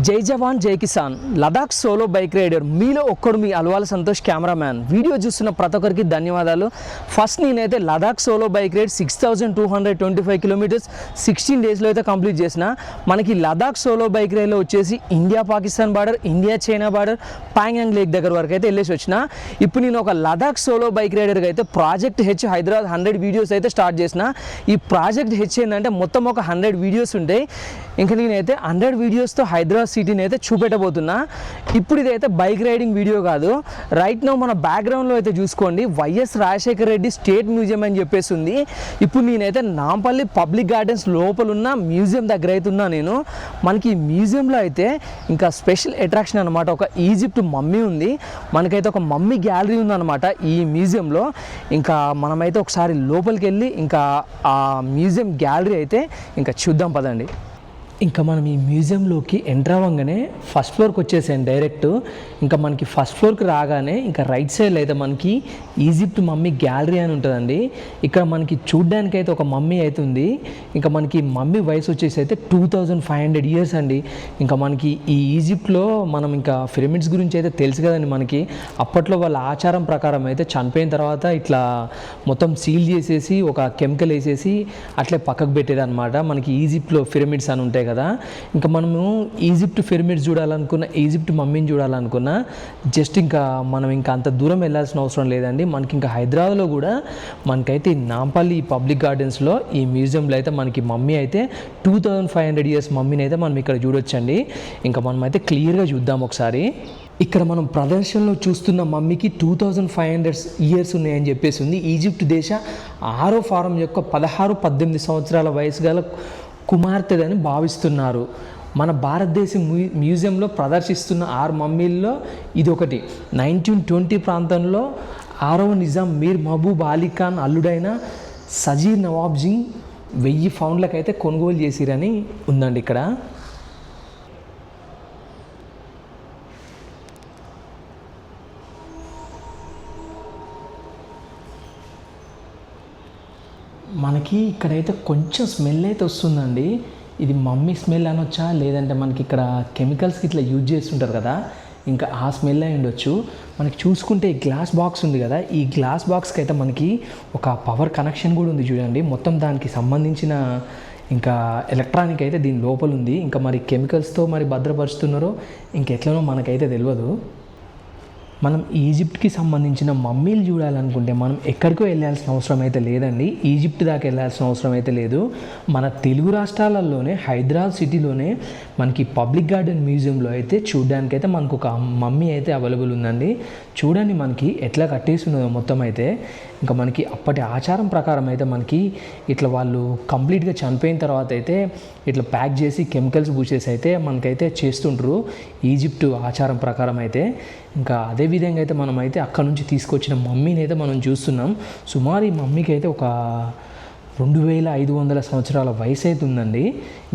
జై జవాన్ జై కిసాన్ లదాఖ్ సోలో బైక్ రైడర్ మీలో ఒక్కడు మీ అలవాల సంతోష్ కెమెరామ్యాన్. వీడియో చూస్తున్న ప్రతి ఒక్కరికి ధన్యవాదాలు. ఫస్ట్ నేనైతే Ladakh solo bike ride 6225 kilometres 16 డేస్లో అయితే కంప్లీట్ చేసిన. మనకి లదాఖ్ సోలో బైక్ రైడ్లో వచ్చేసి India Pakistan border, India China border, Pangong lake దగ్గర వరకు అయితే వెళ్ళేసి వచ్చిన. ఇప్పుడు నేను ఒక లదాఖ్ సోలో బైక్ రైడర్గా అయితే ప్రాజెక్ట్ హెచ్ హైదరాబాద్ 100 వీడియోస్ అయితే స్టార్ట్ చేసిన. ఈ ప్రాజెక్ట్ హెచ్ ఏంటంటే మొత్తం ఒక 100 వీడియోస్ ఉంటాయి. ఇంకా నేనైతే 100 వీడియోస్తో హైదరాబాద్ సిటీని అయితే చూపెట్టబోతున్నా. ఇప్పుడు ఇదైతే బైక్ రైడింగ్ వీడియో కాదు. రైట్ నౌ మన బ్యాక్గ్రౌండ్లో అయితే చూసుకోండి, YS Rajasekhara Reddy state museum అని చెప్పేసి ఉంది. ఇప్పుడు నేనైతే నాంపల్లి పబ్లిక్ గార్డెన్స్ లోపల ఉన్న మ్యూజియం దగ్గర అయితే ఉన్నా నేను. మనకి ఈ మ్యూజియంలో అయితే ఇంకా స్పెషల్ అట్రాక్షన్ అనమాట, ఒక ఈజిప్ట్ మమ్మీ ఉంది. మనకైతే ఒక మమ్మీ గ్యాలరీ ఉందన్నమాట ఈ మ్యూజియంలో. ఇంకా మనమైతే ఒకసారి లోపలికి వెళ్ళి ఇంకా ఆ మ్యూజియం గ్యాలరీ అయితే ఇంకా చూద్దాం పదండి. ఇంకా మనం ఈ మ్యూజియంలోకి ఎంటర్ అవ్వగానే ఫస్ట్ ఫ్లోర్కి వచ్చేసాను డైరెక్ట్. ఇంకా మనకి ఫస్ట్ ఫ్లోర్కి రాగానే ఇంకా రైట్ సైడ్లో అయితే మనకి ఈజిప్ట్ మమ్మీ గ్యాలరీ అని ఉంటుందండి. ఇక్కడ మనకి చూడ్డానికి అయితే ఒక మమ్మీ అయితే ఉంది. ఇంకా మనకి మమ్మీ వయసు వచ్చేసి అయితే 2500 ఇయర్స్ అండి. ఇంకా మనకి ఈ ఈజిప్ట్లో మనం ఇంకా పిరమిడ్స్ గురించి అయితే తెలుసు కదండి మనకి. అప్పట్లో వాళ్ళ ఆచారం ప్రకారం అయితే చనిపోయిన తర్వాత ఇట్లా మొత్తం సీల్ చేసేసి ఒక కెమికల్ వేసేసి అట్లే పక్కకు పెట్టేదన్నమాట. మనకి ఈజిప్ట్లో పిరమిడ్స్ అని ఉంటాయి కదా. ఇంకా మనము ఈజిప్ట్ పిరమిడ్స్ చూడాలనుకున్న, ఈజిప్ట్ మమ్మీని చూడాలనుకున్న జస్ట్ ఇంకా మనం ఇంకా అంత దూరం వెళ్ళాల్సిన అవసరం లేదండి. మనకి ఇంకా హైదరాబాద్లో కూడా మనకైతే ఈ నాంపల్లి పబ్లిక్ గార్డెన్స్లో ఈ మ్యూజియంలో అయితే మనకి మమ్మీ అయితే 2500 ఇయర్స్ మమ్మీని అయితే మనం ఇక్కడ చూడొచ్చండి. ఇంకా మనం అయితే క్లియర్గా చూద్దాం ఒకసారి. ఇక్కడ మనం ప్రదర్శనలో చూస్తున్న మమ్మీకి 2500 ఇయర్స్ ఉన్నాయని చెప్పేసి ఉంది. ఈజిప్ట్ దేశ 6వ ఫారం యొక్క 16-18 సంవత్సరాల వయసు గల కుమార్తెదని భావిస్తున్నారు. మన భారతదేశ మ్యూజియంలో ప్రదర్శిస్తున్న 6 మమ్మీల్లో ఇది ఒకటి. 1920 ప్రాంతంలో 6వ నిజాం మీర్ మహబూబ్ అలీ ఖాన్ అల్లుడైన సజీర్ నవాబ్జీ 1000 పౌండ్లకు అయితే కొనుగోలు చేసిరని ఉందండి ఇక్కడ. మనకి ఇక్కడైతే కొంచెం స్మెల్ అయితే వస్తుందండి. ఇది మమ్మీ స్మెల్ అనొచ్చా, లేదంటే మనకి ఇక్కడ కెమికల్స్కి ఇట్లా యూజ్ చేస్తుంటారు కదా, ఇంకా ఆ స్మెల్ అయి ఉండొచ్చు. మనకి చూసుకుంటే ఈ గ్లాస్ బాక్స్ ఉంది కదా, ఈ గ్లాస్ బాక్స్కి అయితే మనకి ఒక పవర్ కనెక్షన్ కూడా ఉంది చూడండి. మొత్తం దానికి సంబంధించిన ఇంకా ఎలక్ట్రానిక్ అయితే దీని లోపల ఉంది. ఇంకా మరి కెమికల్స్తో మరి భద్రపరుస్తున్నారో ఇంకెట్లనో మనకైతే తెలియదు. మనం ఈజిప్ట్కి సంబంధించిన మమ్మీలు చూడాలనుకుంటే మనం ఎక్కడికో వెళ్ళాల్సిన అవసరం అయితే లేదండి. ఈజిప్ట్ దాకా వెళ్ళాల్సిన అవసరం అయితే లేదు. మన తెలుగు రాష్ట్రాలలోనే హైదరాబాద్ సిటీలోనే మనకి పబ్లిక్ గార్డెన్ మ్యూజియంలో అయితే చూడడానికైతే మనకు ఒక మమ్మీ అయితే అవైలబుల్ ఉందండి. చూడండి మనకి ఎట్లా కట్టేసి ఉన్నదో మొత్తం అయితే. ఇంకా మనకి అప్పటి ఆచారం ప్రకారం అయితే మనకి ఇట్లా వాళ్ళు కంప్లీట్గా చనిపోయిన తర్వాత అయితే ఇట్లా ప్యాక్ చేసి కెమికల్స్ పూసేసి అయితే మనకైతే చేస్తుంటారు ఈజిప్ట్ ఆచారం ప్రకారం అయితే. ఇంకా అదేవిధంగా అయితే మనం అయితే అక్కడ నుంచి తీసుకొచ్చిన మమ్మీని అయితే మనం చూస్తున్నాం. సుమారు ఈ మమ్మీకి అయితే ఒక 2500 సంవత్సరాల వయసు అయితే ఉందండి.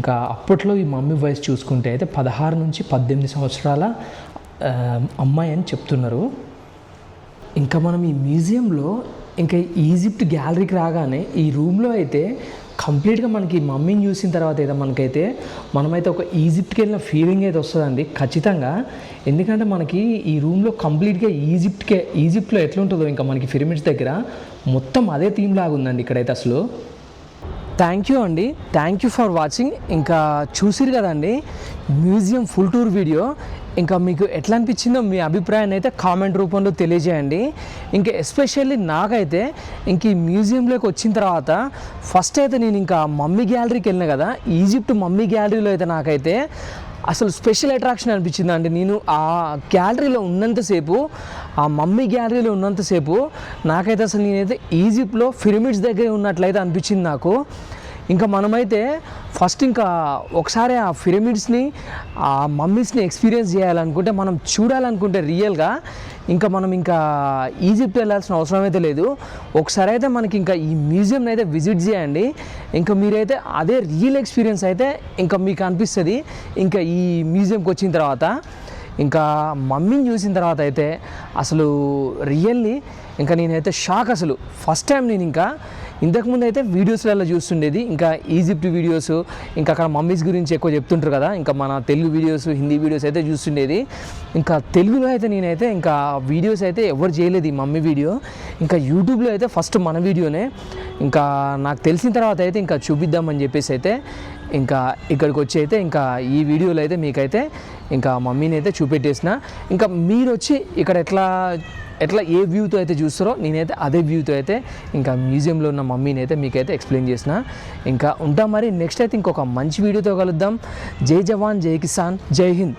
ఇంకా అప్పట్లో ఈ మమ్మీ వయసు చూసుకుంటే అయితే 16 నుంచి 18 సంవత్సరాల అమ్మాయి అని చెప్తున్నారు. ఇంకా మనం ఈ మ్యూజియంలో ఇంకా ఈజిప్ట్ గ్యాలరీకి రాగానే ఈ రూమ్లో అయితే కంప్లీట్గా మనకి మమ్మీని చూసిన తర్వాత అయితే మనమైతే ఒక ఈజిప్ట్కి వెళ్ళిన ఫీలింగ్ అయితే వస్తుందండి ఖచ్చితంగా. ఎందుకంటే మనకి ఈ రూమ్లో కంప్లీట్గా ఈజిప్ట్లో ఎట్లుంటుందో ఇంకా మనకి పిరమిడ్స్ దగ్గర మొత్తం అదే థీమ్ లాగా ఉందండి ఇక్కడైతే అసలు. థ్యాంక్ యూ అండి, థ్యాంక్ యూ ఫర్ వాచింగ్. ఇంకా చూసిరు కదండి మ్యూజియం ఫుల్ టూర్ వీడియో. ఇంకా మీకు ఎట్లా అనిపించిందో మీ అభిప్రాయాన్ని అయితే కామెంట్ రూపంలో తెలియజేయండి. ఇంకా ఎస్పెషల్లీ నాకైతే ఇంక ఈ మ్యూజియంలోకి వచ్చిన తర్వాత ఫస్ట్ అయితే నేను ఇంకా మమ్మీ గ్యాలరీకి వెళ్ళిన కదా, ఈజిప్ట్ మమ్మీ గ్యాలరీలో అయితే నాకైతే అసలు స్పెషల్ అట్రాక్షన్ అనిపించింది అండి. నేను ఆ గ్యాలరీలో ఉన్నంతసేపు, ఆ మమ్మీ గ్యాలరీలో ఉన్నంతసేపు నాకైతే అసలు నేనైతే ఈజిప్ట్లో పిరమిడ్స్ దగ్గర ఉన్నట్లయితే అనిపించింది నాకు. ఇంకా మనమైతే ఫస్ట్ ఇంకా ఒకసారి ఆ పిరమిడ్స్ని, ఆ మమ్మీస్ని ఎక్స్పీరియన్స్ చేయాలనుకుంటే, మనం చూడాలనుకుంటే రియల్గా ఇంకా మనం ఇంకా ఈజిప్ట్ వెళ్ళాల్సిన అవసరం అయితే లేదు. ఒకసారి అయితే మనకి ఇంకా ఈ మ్యూజియంని అయితే విజిట్ చేయండి. ఇంకా మీరైతే అదే రియల్ ఎక్స్పీరియన్స్ అయితే ఇంకా మీకు అనిపిస్తుంది ఇంకా ఈ మ్యూజియంకి వచ్చిన తర్వాత. ఇంకా మమ్మీని చూసిన తర్వాత అయితే అసలు రియల్లీ ఇంకా నేనైతే షాక్. అసలు ఫస్ట్ టైం నేను ఇంకా ఇంతకుముందు అయితే వీడియోస్లలో చూస్తుండేది, ఇంకా ఈజిప్ట్ వీడియోస్, ఇంకా అక్కడ మమ్మీస్ గురించి ఎక్కువ చెప్తుంటారు కదా, ఇంకా మన తెలుగు వీడియోస్, హిందీ వీడియోస్ అయితే చూస్తుండేది. ఇంకా తెలుగులో అయితే నేనైతే ఇంకా వీడియోస్ అయితే ఎవరు చేయలేదు ఈ మమ్మీ వీడియో. ఇంకా యూట్యూబ్లో అయితే ఫస్ట్ మన వీడియోనే. ఇంకా నాకు తెలిసిన తర్వాత అయితే ఇంకా చూపిద్దామని చెప్పేసి అయితే ఇంకా ఇక్కడికి వచ్చి అయితే ఇంకా ఈ వీడియోలో అయితే మీకైతే ఇంకా మమ్మీని అయితే చూపెట్టేసిన. ఇంకా మీరు వచ్చి ఇక్కడ ఎట్లా ఏ వ్యూతో అయితే చూస్తారో నేనైతే అదే వ్యూతో అయితే ఇంకా మ్యూజియంలో ఉన్న మమ్మీని అయితే మీకైతే ఎక్స్ప్లెయిన్ చేసిన. ఇంకా ఉంటాం మరి, నెక్స్ట్ అయితే ఇంకొక మంచి వీడియోతో కలుద్దాం. జై జవాన్, జై కిసాన్, జై హింద్.